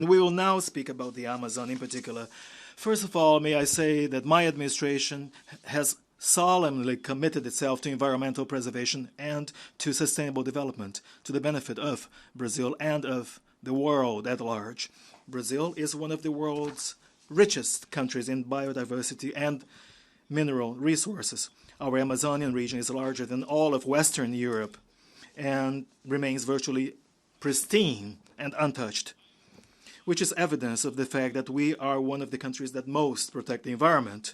We will now speak about the Amazon in particular. First of all, may I say that my administration has solemnly committed itself to environmental preservation and to sustainable development to the benefit of Brazil and of the world at large. Brazil is one of the world's richest countries in biodiversity and mineral resources. Our Amazonian region is larger than all of Western Europe and remains virtually pristine and untouched, which is evidence of the fact that we are one of the countries that most protect the environment.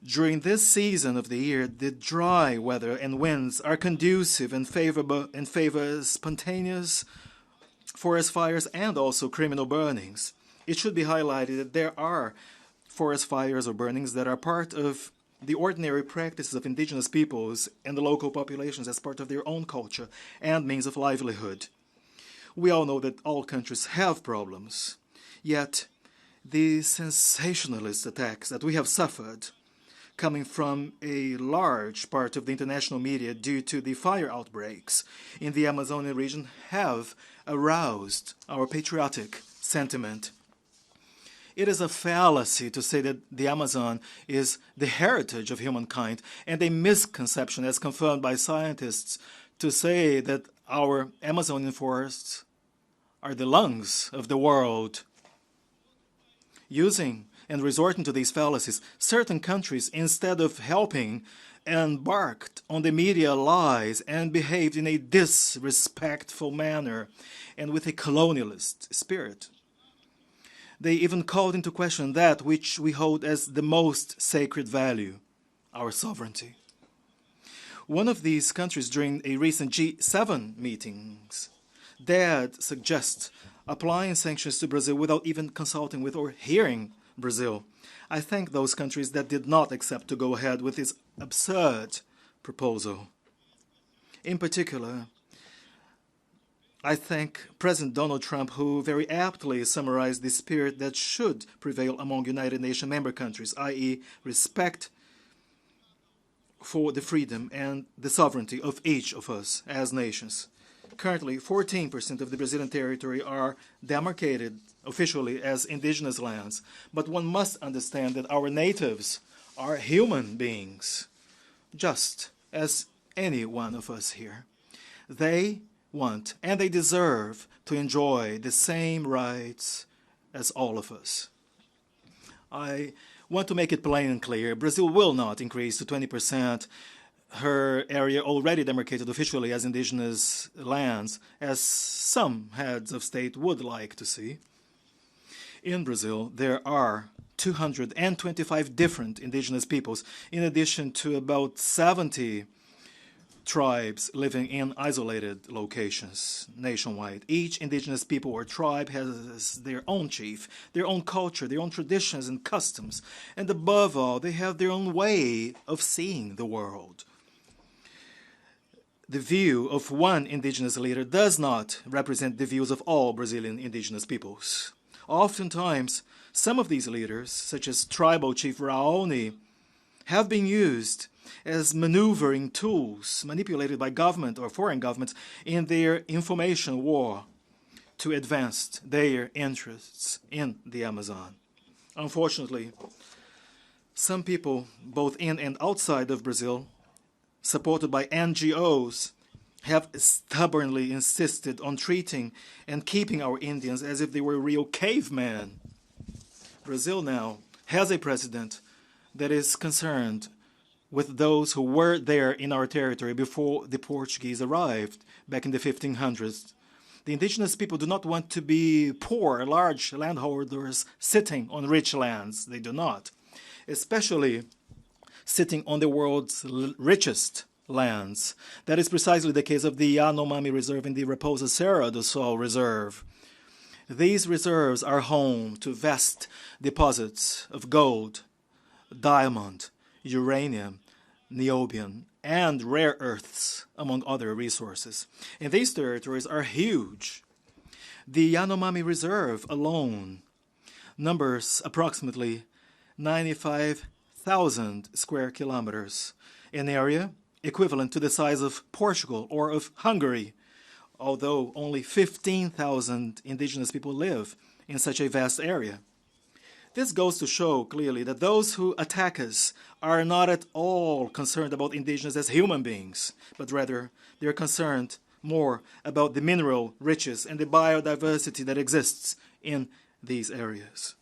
During this season of the year, the dry weather and winds are conducive and favorable and favor spontaneous forest fires and also criminal burnings. It should be highlighted that there are forest fires or burnings that are part of the ordinary practices of indigenous peoples and the local populations as part of their own culture and means of livelihood. We all know that all countries have problems, yet the sensationalist attacks that we have suffered coming from a large part of the international media due to the fire outbreaks in the Amazonian region have aroused our patriotic sentiment. It is a fallacy to say that the Amazon is the heritage of humankind and a misconception as confirmed by scientists to say that our Amazonian forests are the lungs of the world. Using and resorting to these fallacies, certain countries, instead of helping, embarked on the media lies and behaved in a disrespectful manner and with a colonialist spirit. They even called into question that which we hold as the most sacred value, our sovereignty. One of these countries during a recent G7 meetings dared suggest applying sanctions to Brazil without even consulting with or hearing Brazil. I thank those countries that did not accept to go ahead with this absurd proposal. In particular, I thank President Donald Trump, who very aptly summarized the spirit that should prevail among United Nations member countries, i.e., respect for the freedom and the sovereignty of each of us as nations. Currently, 14% of the Brazilian territory are demarcated officially as indigenous lands, but one must understand that our natives are human beings, just as any one of us here. They want and they deserve to enjoy the same rights as all of us. I want to make it plain and clear, Brazil will not increase to 20% her area already demarcated officially as indigenous lands, as some heads of state would like to see. In Brazil, there are 225 different indigenous peoples, in addition to about 70 tribes living in isolated locations nationwide. Each indigenous people or tribe has their own chief, their own culture, their own traditions and customs, and above all, they have their own way of seeing the world. The view of one indigenous leader does not represent the views of all Brazilian indigenous peoples. Oftentimes, some of these leaders, such as tribal chief Raoni, have been used as maneuvering tools manipulated by government or foreign governments in their information war to advance their interests in the Amazon. Unfortunately, some people, both in and outside of Brazil, supported by NGOs, have stubbornly insisted on treating and keeping our Indians as if they were real cavemen. Brazil now has a president that is concerned with those who were there in our territory before the Portuguese arrived back in the 1500s. The indigenous people do not want to be poor, large landholders sitting on rich lands. They do not. Especially sitting on the world's richest lands. That is precisely the case of the Yanomami Reserve and the Raposa Serra do Sol Reserve. These reserves are home to vast deposits of gold, diamond, uranium, niobium, and rare earths, among other resources. And these territories are huge. The Yanomami Reserve alone numbers approximately 95,000 square kilometers, an area equivalent to the size of Portugal or of Hungary, although only 15,000 indigenous people live in such a vast area. This goes to show clearly that those who attack us are not at all concerned about indigenous as human beings, but rather they are concerned more about the mineral riches and the biodiversity that exists in these areas.